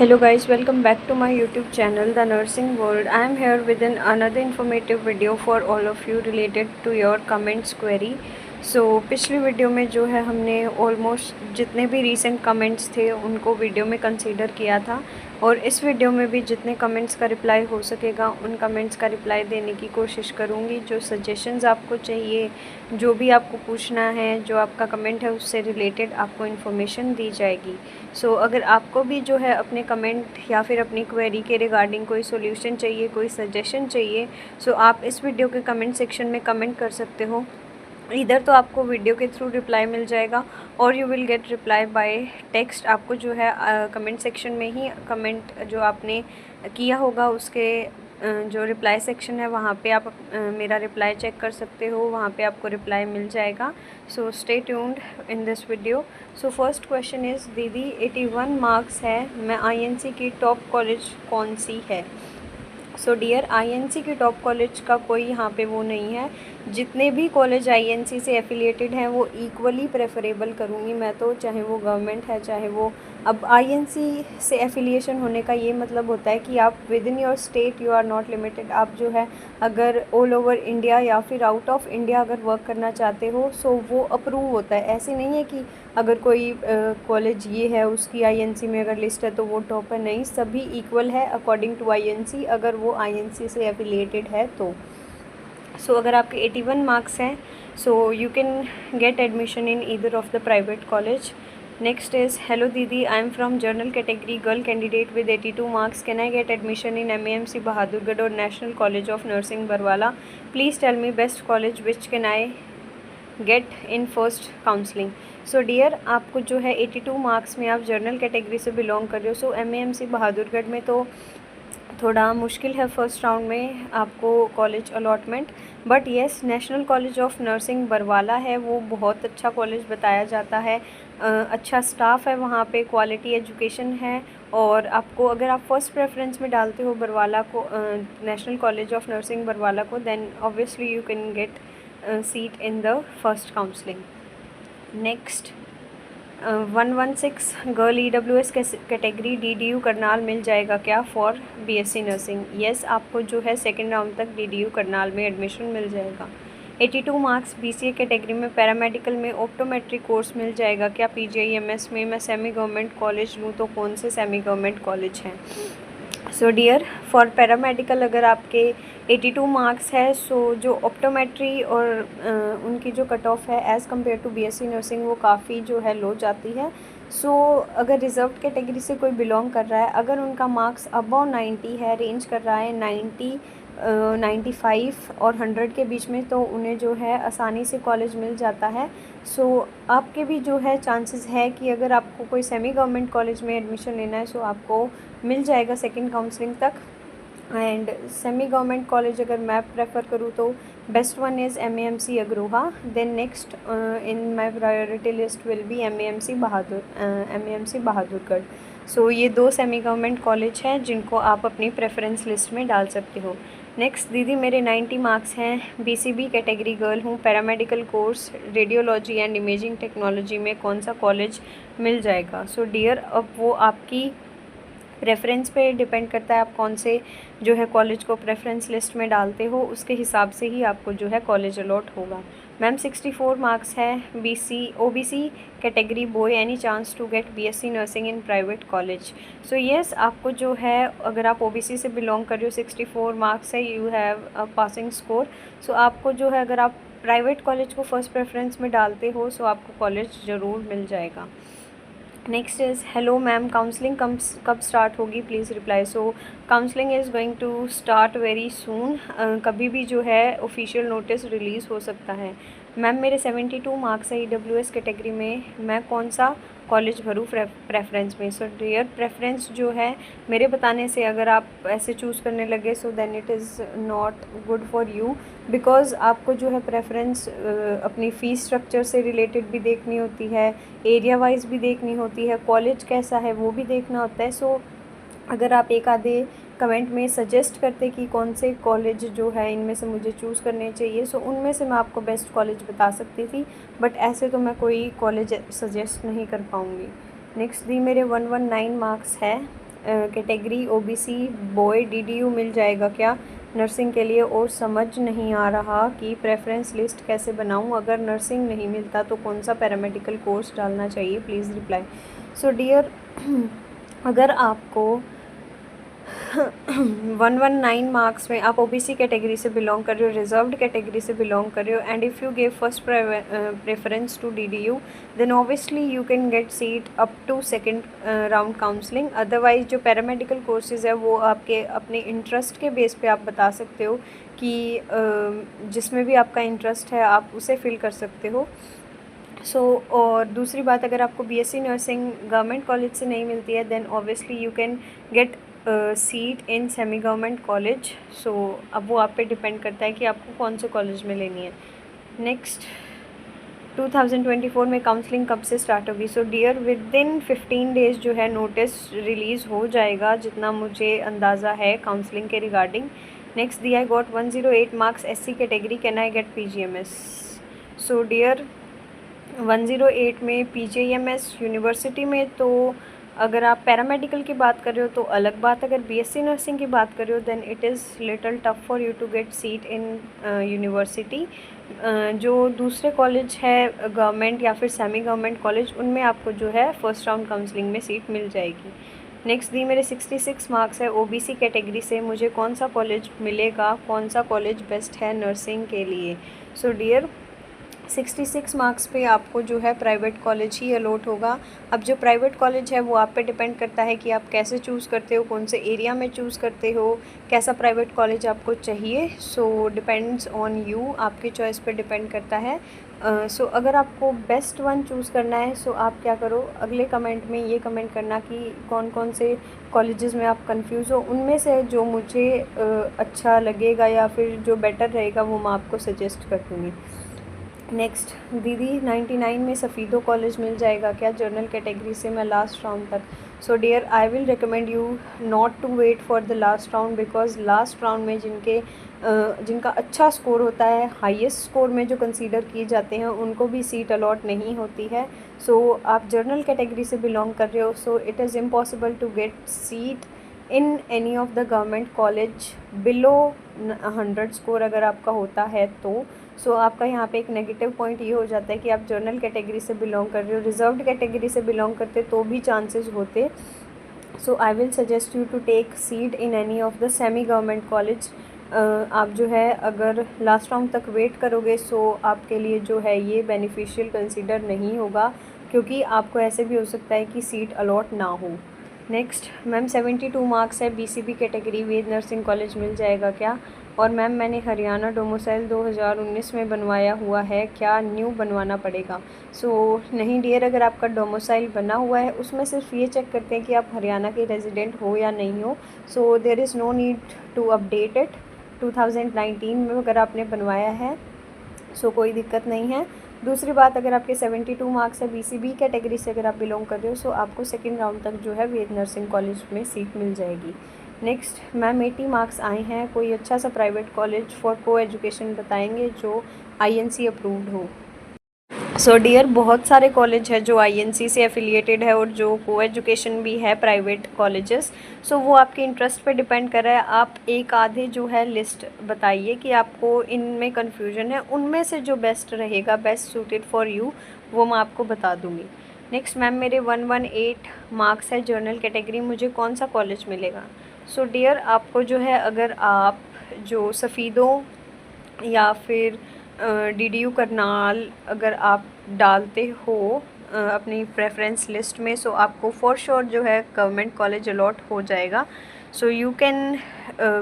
Hello guys, welcome back to my YouTube channel The Nursing World. I am here with another informative video for all of you related to your comments query. पिछली video में जो है हमने almost जितने भी recent comments थे उनको video में कंसीडर किया था और इस वीडियो में भी जितने कमेंट्स का रिप्लाई हो सकेगा उन कमेंट्स का रिप्लाई देने की कोशिश करूँगी। जो सजेशंस आपको चाहिए, जो भी आपको पूछना है, जो आपका कमेंट है उससे रिलेटेड आपको इन्फॉर्मेशन दी जाएगी। अगर आपको भी जो है अपने कमेंट या फिर अपनी क्वेरी के रिगार्डिंग कोई सोल्यूशन चाहिए, कोई सजेशन चाहिए, आप इस वीडियो के कमेंट सेक्शन में कमेंट कर सकते हो। इधर तो आपको वीडियो के थ्रू रिप्लाई मिल जाएगा और you will get reply by text. आपको जो है कमेंट सेक्शन में ही कमेंट जो आपने किया होगा उसके जो रिप्लाई सेक्शन है वहाँ पे आप मेरा रिप्लाई चेक कर सकते हो, वहाँ पे आपको रिप्लाई मिल जाएगा। Stay tuned in this video. First question is, दीदी 81 मार्क्स है, मैं आईएनसी की टॉप कॉलेज कौन सी है? डियर, आईएनसी की टॉप कॉलेज का कोई यहाँ पे वो नहीं है। जितने भी कॉलेज आईएनसी से एफिलिएटेड हैं वो इक्वली प्रेफरेबल करूँगी मैं तो, चाहे वो गवर्नमेंट है चाहे वो। अब आईएनसी से एफिलिएशन होने का ये मतलब होता है कि आप within your state you are not limited. आप जो है अगर ऑल ओवर इंडिया या फिर आउट ऑफ इंडिया अगर वर्क करना चाहते हो वो अप्रूव होता है। ऐसे नहीं है कि अगर कोई कॉलेज ये है उसकी आईएनसी में अगर लिस्ट है तो वो टॉप है, नहीं, सभी इक्वल है अकॉर्डिंग टू आईएनसी अगर वो आईएनसी से एफिलिएटेड है तो। अगर आपके 81 मार्क्स हैं you can get admission in either of the private college. Next is, hello दीदी, I am from general category girl candidate with 82 marks, can I get admission in MAMC Bahadurgarh और national college of nursing Barwala? Please tell me best college which can I get in first counselling. Dear, आपको जो है 82 marks में आप general category से belong कर रहे हो, एमएएमसी बहादुरगढ़ में तो थोड़ा मुश्किल है फर्स्ट राउंड में आपको college allotment. But yes, national college of nursing Barwala है, वो बहुत अच्छा कॉलेज बताया जाता है। अच्छा स्टाफ है वहाँ पे, क्वालिटी एजुकेशन है। और आपको अगर आप फर्स्ट प्रेफरेंस में डालते हो बरवाला को, national college of nursing Barwala को, then obviously you can get seat in the first counselling. Next, 116 girl EWS category DDU Karnal मिल जाएगा क्या फॉर BSc नर्सिंग? येस, आपको जो है सेकेंड राउंड तक DDU करनाल में एडमिशन मिल जाएगा। 82 मार्क्स BCA कैटेगरी में पैरामेडिकल में ऑप्टोमेट्री कोर्स मिल जाएगा क्या PGIMS में? मैं सेमी गवर्नमेंट कॉलेज लूँ तो कौन से सेमी गवर्नमेंट कॉलेज हैं? डियर, फॉर पैरामेडिकल अगर आपके 82 मार्क्स है जो ऑप्टोमेट्री और उनकी जो कट ऑफ है as compare to BSc nursing वो काफ़ी जो है लो जाती है। अगर रिजर्व कैटेगरी से कोई बिलोंग कर रहा है, अगर उनका मार्क्स अबव 90 है, रेंज कर रहा है 90, 95 और 100 के बीच में, तो उन्हें जो है आसानी से कॉलेज मिल जाता है। आपके भी जो है चांसेस है कि अगर आपको कोई सेमी गवर्नमेंट कॉलेज में एडमिशन लेना है आपको मिल जाएगा सेकंड काउंसलिंग तक। एंड सेमी गवर्नमेंट कॉलेज अगर मैं प्रेफर करूँ तो best one is MAMC Agroha, then next in my priority list will be MAMC Bahadurgarh. ये दो सेमी गवर्नमेंट कॉलेज हैं जिनको आप अपनी प्रेफरेंस लिस्ट में डाल सकते हो। नेक्स्ट, दीदी मेरे 90 मार्क्स हैं, BCB कैटेगरी गर्ल हूँ, paramedical course radiology and imaging technology में कौन सा कॉलेज मिल जाएगा? डियर, अब वो आपकी प्रेफरेंस पे डिपेंड करता है, आप कौन से जो है कॉलेज को प्रेफरेंस लिस्ट में डालते हो, उसके हिसाब से ही आपको जो है कॉलेज अलॉट होगा। मैम 64 मार्क्स है, OBC category boy, any chance to get BSc nursing in private college? Yes, आपको जो है अगर आप OBC से बिलोंग कर रहे हो, 64 मार्क्स है, you have a passing score. आपको जो है अगर आप प्राइवेट कॉलेज को फर्स्ट प्रेफरेंस में डालते हो आपको कॉलेज ज़रूर मिल जाएगा। Next is, hello ma'am, counselling कब स्टार्ट होगी? Please reply. Counselling is going to start very soon. कभी भी जो है ऑफिशियल नोटिस रिलीज़ हो सकता है। मैम मेरे 72 मार्क्स है EWS कैटेगरी में, मैं कौन सा कॉलेज भरूँ प्रेफरेंस में? डियर, प्रेफरेंस जो है मेरे बताने से अगर आप ऐसे चूज़ करने लगे then it is not good for you, because आपको जो है प्रेफरेंस अपनी फ़ीस स्ट्रक्चर से रिलेटेड भी देखनी होती है, एरिया वाइज भी देखनी होती है, कॉलेज कैसा है वो भी देखना होता है। अगर आप एक आधे कमेंट में सजेस्ट करते कि कौन से कॉलेज जो है इनमें से मुझे चूज़ करने चाहिए, उनमें से मैं आपको बेस्ट कॉलेज बता सकती थी, बट ऐसे तो मैं कोई कॉलेज सजेस्ट नहीं कर पाऊँगी। नेक्स्ट, दी मेरे 119 मार्क्स है, कैटेगरी ओबीसी बॉय डीडीयू मिल जाएगा क्या नर्सिंग के लिए? और समझ नहीं आ रहा कि प्रेफरेंस लिस्ट कैसे बनाऊं। अगर नर्सिंग नहीं मिलता तो कौन सा पैरामेडिकल कोर्स डालना चाहिए? Please reply. सो डियर, अगर आपको 119 मार्क्स में आप ओबीसी कैटेगरी से बिलोंग कर रहे हो, रिजर्व्ड कैटेगरी से बिलोंग कर रहे हो, and if you give first preference to DDU, then obviously you can get seat up to second round counselling. Otherwise जो पैरामेडिकल कोर्सेज है वो आपके अपने इंटरेस्ट के बेस पे आप बता सकते हो कि जिसमें भी आपका इंटरेस्ट है आप उसे फिल कर सकते हो। और दूसरी बात, अगर आपको बीएससी नर्सिंग गवर्नमेंट कॉलेज से नहीं मिलती है, then obviously you can get seat in semi government college. So अब वो आप पे डिपेंड करता है कि आपको कौन से कॉलेज में लेनी है। नेक्स्ट, 2024 में काउंसलिंग कब से स्टार्ट होगी? So dear, within 15 days जो है नोटिस रिलीज़ हो जाएगा, जितना मुझे अंदाज़ा है काउंसलिंग के रिगार्डिंग। नेक्स्ट, दी I got 108 marks SC category, can I get PGMS? So dear, 108 में पीजीएमएस यूनिवर्सिटी में, तो अगर आप पैरामेडिकल की बात कर रहे हो तो अलग बात, अगर बीएससी नर्सिंग की बात कर रहे हो then it is little tough for you to get seat in university. जो दूसरे कॉलेज है गवर्नमेंट या फिर सेमी गवर्नमेंट कॉलेज, उनमें आपको जो है फर्स्ट राउंड काउंसलिंग में सीट मिल जाएगी। नेक्स्ट, दी मेरे 66 मार्क्स है ओबीसी कैटेगरी से, मुझे कौन सा कॉलेज मिलेगा? कौन सा कॉलेज बेस्ट है नर्सिंग के लिए? सो डियर, 66 मार्क्स पे आपको जो है प्राइवेट कॉलेज ही अलॉट होगा। अब जो प्राइवेट कॉलेज है वो आप पे डिपेंड करता है कि आप कैसे चूज़ करते हो, कौन से एरिया में चूज़ करते हो, कैसा प्राइवेट कॉलेज आपको चाहिए। सो डिपेंड्स ऑन यू, आपकी चॉइस पे डिपेंड करता है। सो अगर आपको बेस्ट वन चूज़ करना है, सो आप क्या करो, अगले कमेंट में ये कमेंट करना कि कौन कौन से कॉलेजेस में आप कंफ्यूज हो, उनमें से जो मुझे अच्छा लगेगा या फिर जो बेटर रहेगा वो मैं आपको सजेस्ट कर दूँगी। नेक्स्ट, दीदी 99 में सफ़ीदो कॉलेज मिल जाएगा क्या जनरल कैटेगरी से? मैं लास्ट राउंड तक। So dear, I will recommend you not to wait for the last round, because last round में जिनका अच्छा स्कोर होता है, हाईएस्ट स्कोर में जो कंसीडर किए जाते हैं, उनको भी सीट अलॉट नहीं होती है। सो आप जनरल कैटेगरी से बिलोंग कर रहे हो, so it is impossible to get seat in any of the government college below 100 score अगर आपका होता है तो। सो आपका यहाँ पे एक नेगेटिव पॉइंट ये हो जाता है कि आप जनरल कैटेगरी से बिलोंग कर रहे हो, रिजर्व्ड कैटेगरी से बिलोंग करते तो भी चांसेस होते। So I will suggest you to take seat in any of the semi government college. आप जो है अगर लास्ट राउंड तक वेट करोगे, सो आपके लिए जो है ये बेनिफिशियल कंसीडर नहीं होगा, क्योंकि आपको ऐसे भी हो सकता है कि सीट अलॉट ना हो। नेक्स्ट, मैम 72 मार्क्स है बीसीबी कैटेगरी, वेद नर्सिंग कॉलेज मिल जाएगा क्या? और मैम मैंने हरियाणा डोमिसाइल 2019 में बनवाया हुआ है, क्या न्यू बनवाना पड़ेगा? सो नहीं डियर, अगर आपका डोमिसाइल बना हुआ है उसमें सिर्फ ये चेक करते हैं कि आप हरियाणा के रेजिडेंट हो या नहीं हो। So there is no need to update it. 2019 में अगर आपने बनवाया है सो कोई दिक्कत नहीं है। दूसरी बात, अगर आपके 72 मार्क्स है बीसीबी कैटेगरी से अगर आप बिलोंग कर रहे हो, सो आपको सेकंड राउंड तक जो है वेद नर्सिंग कॉलेज में सीट मिल जाएगी। नेक्स्ट, मैम 80 मार्क्स आए हैं, कोई अच्छा सा प्राइवेट कॉलेज फॉर को एजुकेशन बताएंगे जो आईएनसी अप्रूव्ड हो? सो डियर, बहुत सारे कॉलेज है जो आईएनसी से एफिलिएटेड है और जो को एजुकेशन भी है प्राइवेट कॉलेजेस। सो वो आपके इंटरेस्ट पे डिपेंड कर रहा है। आप एक आधे जो है लिस्ट बताइए कि आपको इनमें कन्फ्यूजन है, उनमें से जो बेस्ट रहेगा, बेस्ट सूटेड फॉर यू, वो मैं आपको बता दूँगी। नेक्स्ट, मैम मेरे 118 मार्क्स है जर्नल कैटेगरी, मुझे कौन सा कॉलेज मिलेगा? सो डियर, आपको जो है अगर आप जो सफ़ीदों या फिर डीडीयू करनाल अगर आप डालते हो अपनी प्रेफरेंस लिस्ट में, सो आपको फॉर श्योर जो है गवर्नमेंट कॉलेज अलॉट हो जाएगा। So you can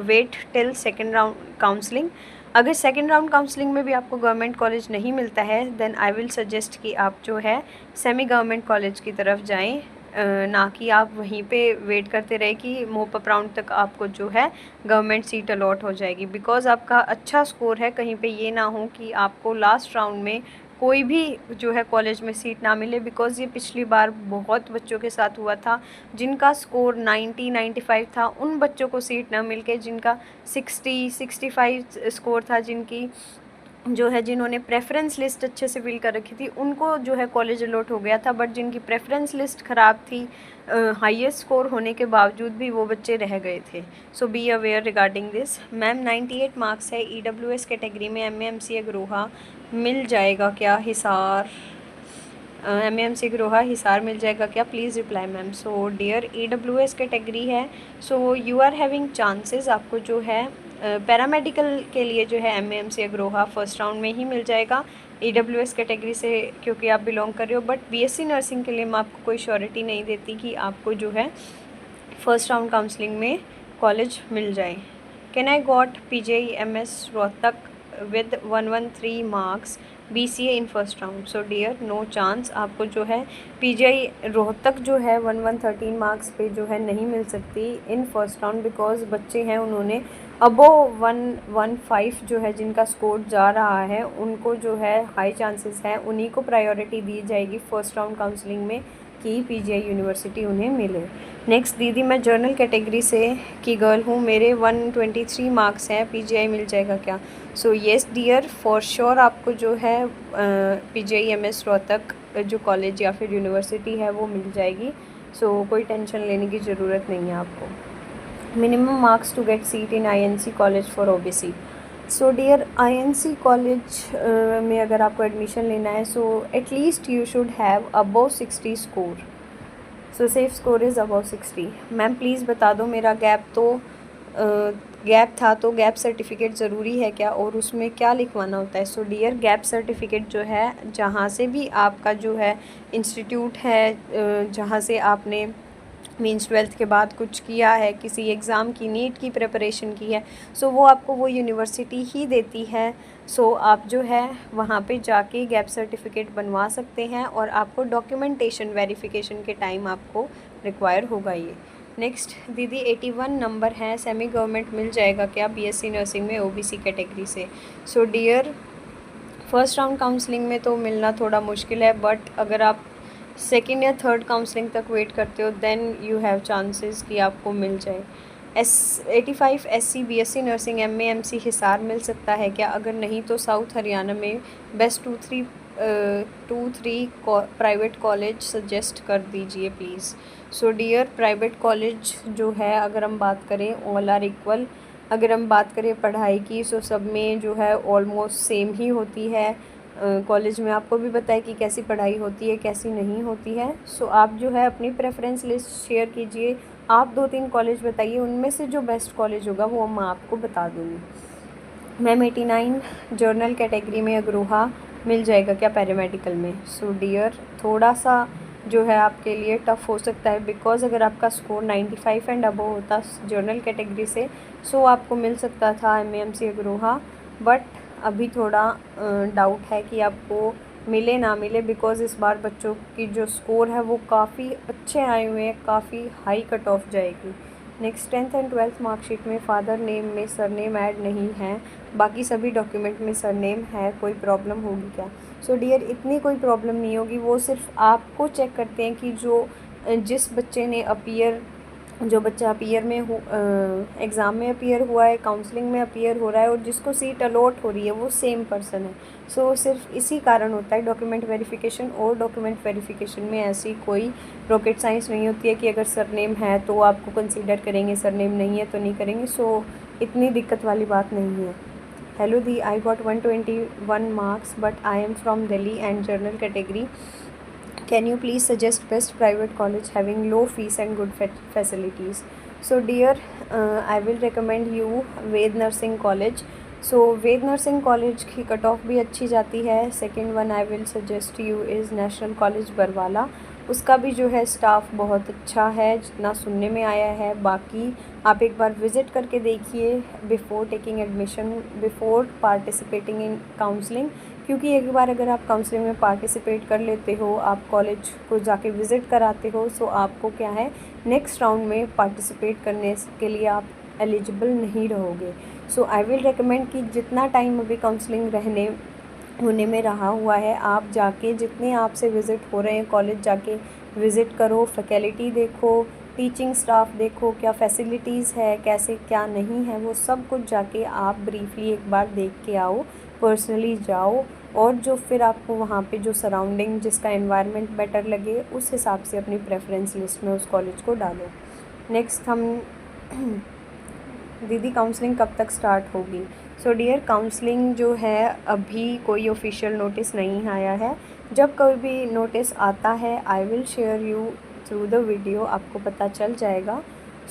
wait till second round counselling. अगर सेकेंड राउंड काउंसलिंग में भी आपको गवर्नमेंट कॉलेज नहीं मिलता है, देन आई विल सजेस्ट कि आप जो है सेमी गवर्नमेंट कॉलेज की तरफ जाएं, ना कि आप वहीं पे वेट करते रहे कि मोप अप राउंड तक आपको जो है गवर्नमेंट सीट अलॉट हो जाएगी। बिकॉज़ आपका अच्छा स्कोर है, कहीं पे ये ना हो कि आपको लास्ट राउंड में कोई भी जो है कॉलेज में सीट ना मिले। बिकॉज़ ये पिछली बार बहुत बच्चों के साथ हुआ था, जिनका स्कोर 90-95 था, उन बच्चों को सीट ना मिल के जिनका 60-65 स्कोर था, जिनकी जो है जिन्होंने प्रेफरेंस लिस्ट अच्छे से फिल कर रखी थी उनको जो है कॉलेज अलॉट हो गया था, बट जिनकी प्रेफरेंस लिस्ट ख़राब थी, हाईएस्ट स्कोर होने के बावजूद भी वो बच्चे रह गए थे। So be aware regarding this. Ma'am 98 marks है EWS कैटेगरी में, MAMC अग्रोहा मिल जाएगा क्या हिसार? MAMC अग्रोहा हिसार मिल जाएगा क्या? Please reply ma'am. So dear EWS category है, so you are having chances, आपको जो है पैरामेडिकल के लिए जो है MAMC अग्रोहा फर्स्ट राउंड में ही मिल जाएगा EWS कैटेगरी से, क्योंकि आप बिलोंग कर रहे हो। बट BSc नर्सिंग के लिए मैं आपको कोई श्योरिटी नहीं देती कि आपको जो है फर्स्ट राउंड काउंसलिंग में कॉलेज मिल जाए। Can I got PGI-MS Rohtak with 113 marks BCA in first round? So dear no chance, आपको जो है PGI रोहतक जो है 1113 मार्क्स पे जो है नहीं मिल सकती इन फर्स्ट राउंड, बिकॉज बच्चे हैं उन्होंने अबोव 115 जो है जिनका स्कोर जा रहा है उनको जो है हाई चांसेस है, उन्हीं को प्रायोरिटी दी जाएगी फर्स्ट राउंड काउंसलिंग में कि PGI यूनिवर्सिटी उन्हें मिले। नेक्स्ट, दीदी मैं जर्नल कैटेगरी से की गर्ल हूँ, मेरे 123 मार्क्स हैं, PGI मिल जाएगा क्या? So yes dear, for sure आपको जो है PGI-MS रोहतक जो कॉलेज या फिर यूनिवर्सिटी है वो मिल जाएगी। सो कोई टेंशन लेने की ज़रूरत नहीं है आपको। Minimum marks to get seat in INC college for OBC? So dear INC college में अगर आपको एडमिशन लेना है, so at least you should have above 60 score. So safe score is above 60। Ma'am please बता दो, मेरा गैप था तो गैप सर्टिफिकेट ज़रूरी है क्या और उसमें क्या लिखवाना होता है? सो डियर गैप सर्टिफिकेट जो है जहाँ से भी आपका जो है इंस्टीट्यूट है, जहाँ से आपने मीन्स 12th के बाद कुछ किया है, किसी एग्ज़ाम की नीट की प्रिपरेशन की है, सो वो आपको वो यूनिवर्सिटी ही देती है। सो आप जो है वहाँ पे जाके गैप सर्टिफिकेट बनवा सकते हैं और आपको डॉक्यूमेंटेशन वेरिफिकेशन के टाइम आपको रिक्वायर होगा ये। नेक्स्ट, दीदी 81 नंबर है, सेमी गवर्नमेंट मिल जाएगा क्या BSc नर्सिंग में OBC कैटेगरी से? So dear first round counselling में तो मिलना थोड़ा मुश्किल है, बट अगर आप सेकेंड या थर्ड काउंसलिंग तक वेट करते हो देन यू हैव चांसेस कि आपको मिल जाए। 85 SC BSc nursing MAMC Hisar मिल सकता है क्या? अगर नहीं तो साउथ हरियाणा में बेस्ट 2-3 प्राइवेट कॉलेज सजेस्ट कर दीजिए please. So dear private college जो है अगर हम बात करें ऑल आर इक्वल, अगर हम बात करें पढ़ाई की, सो सब में जो है ऑलमोस्ट सेम ही होती है। कॉलेज में आपको भी पता है कि कैसी पढ़ाई होती है कैसी नहीं होती है। सो आप जो है अपनी प्रेफरेंस लिस्ट शेयर कीजिए, आप 2-3 कॉलेज बताइए, उनमें से जो बेस्ट कॉलेज होगा वो मैं आपको बता दूँगी। मैम 89 जर्नल कैटेगरी में अग्रोहा मिल जाएगा क्या पैरामेडिकल में? सो डियर थोड़ा सा जो है आपके लिए टफ़ हो सकता है, बिकॉज़ अगर आपका स्कोर 95 एंड अबव होता जर्नल कैटेगरी से, सो आपको मिल सकता था MAMC अग्रोहा, बट अभी थोड़ा डाउट है कि आपको मिले ना मिले, बिकॉज़ इस बार बच्चों की जो स्कोर है वो काफ़ी अच्छे आए हुए हैं, काफ़ी हाई कट ऑफ जाएगी। Next, 10th and 12th marksheet में फादर नेम में सरनेम ऐड नहीं है, बाकी सभी डॉक्यूमेंट में सरनेम है, कोई प्रॉब्लम होगी क्या? सो डियर इतनी कोई प्रॉब्लम नहीं होगी, वो सिर्फ आपको चेक करते हैं कि जिस बच्चे ने जो बच्चा अपीयर में एग्ज़ाम में अपीयर हुआ है, काउंसलिंग में अपीयर हो रहा है और जिसको सीट अलॉट हो रही है वो सेम पर्सन है। सो सिर्फ इसी कारण होता है डॉक्यूमेंट वेरिफिकेशन, और डॉक्यूमेंट वेरिफिकेशन में ऐसी कोई रॉकेट साइंस नहीं होती है कि अगर सरनेम है तो आपको कंसीडर करेंगे, सरनेम नहीं है तो नहीं करेंगे। सो इतनी दिक्कत वाली बात नहीं है। Hello the, I got 121 marks but I am from Delhi and general category, can you please suggest best private college having low fees and good facilities? So dear, I will recommend you Ved Nursing College. So Ved Nursing College की cut off भी अच्छी जाती है। Second one I will suggest you is national college Barwala, उसका भी जो है staff बहुत अच्छा है जितना सुनने में आया है। बाकी आप एक बार विज़िट करके देखिए before taking admission, before participating in counselling, क्योंकि एक बार अगर आप काउंसलिंग में पार्टिसिपेट कर लेते हो, आप कॉलेज को जाके विज़िट कराते हो, सो आपको क्या है नेक्स्ट राउंड में पार्टिसिपेट करने के लिए आप एलिजिबल नहीं रहोगे। सो आई विल रिकमेंड कि जितना टाइम अभी काउंसलिंग होने में रहा हुआ है, आप जाके जितने आपसे विज़िट हो रहे हैं कॉलेज जाके विज़िट करो, फैकल्टी देखो, टीचिंग स्टाफ देखो, क्या फैसिलिटीज़ है, कैसे क्या नहीं है, वो सब कुछ जाके आप ब्रीफली एक बार देख के आओ, पर्सनली जाओ और जो फिर आपको वहाँ पे जो सराउंडिंग जिसका एनवायरनमेंट बेटर लगे उस हिसाब से अपनी प्रेफरेंस लिस्ट में उस कॉलेज को डालो। नेक्स्ट हम दीदी काउंसलिंग कब तक स्टार्ट होगी? सो डियर, काउंसलिंग जो है अभी कोई ऑफिशियल नोटिस नहीं आया है। जब कोई भी नोटिस आता है I will share you through the video, आपको पता चल जाएगा।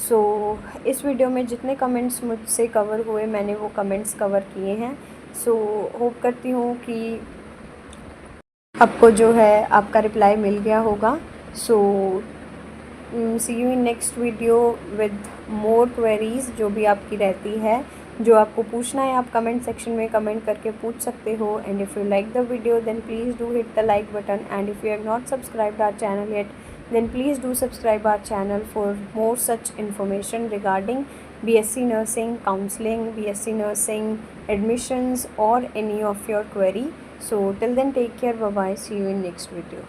सो इस वीडियो में जितने कमेंट्स मुझसे कवर हुए मैंने वो कमेंट्स कवर किए हैं। सो होप करती हूँ कि आपको जो है आपका रिप्लाई मिल गया होगा। So see you in next video with more queries जो भी आपकी रहती है, जो आपको पूछना है आप कमेंट सेक्शन में कमेंट करके पूछ सकते हो। And if you like the video then please do hit the like button, and if you have not subscribed our channel yet then please do subscribe our channel for more such information regarding BSc nursing, counseling, BSc nursing admissions or any of your query. So till then, take care, bye bye, see you in next video.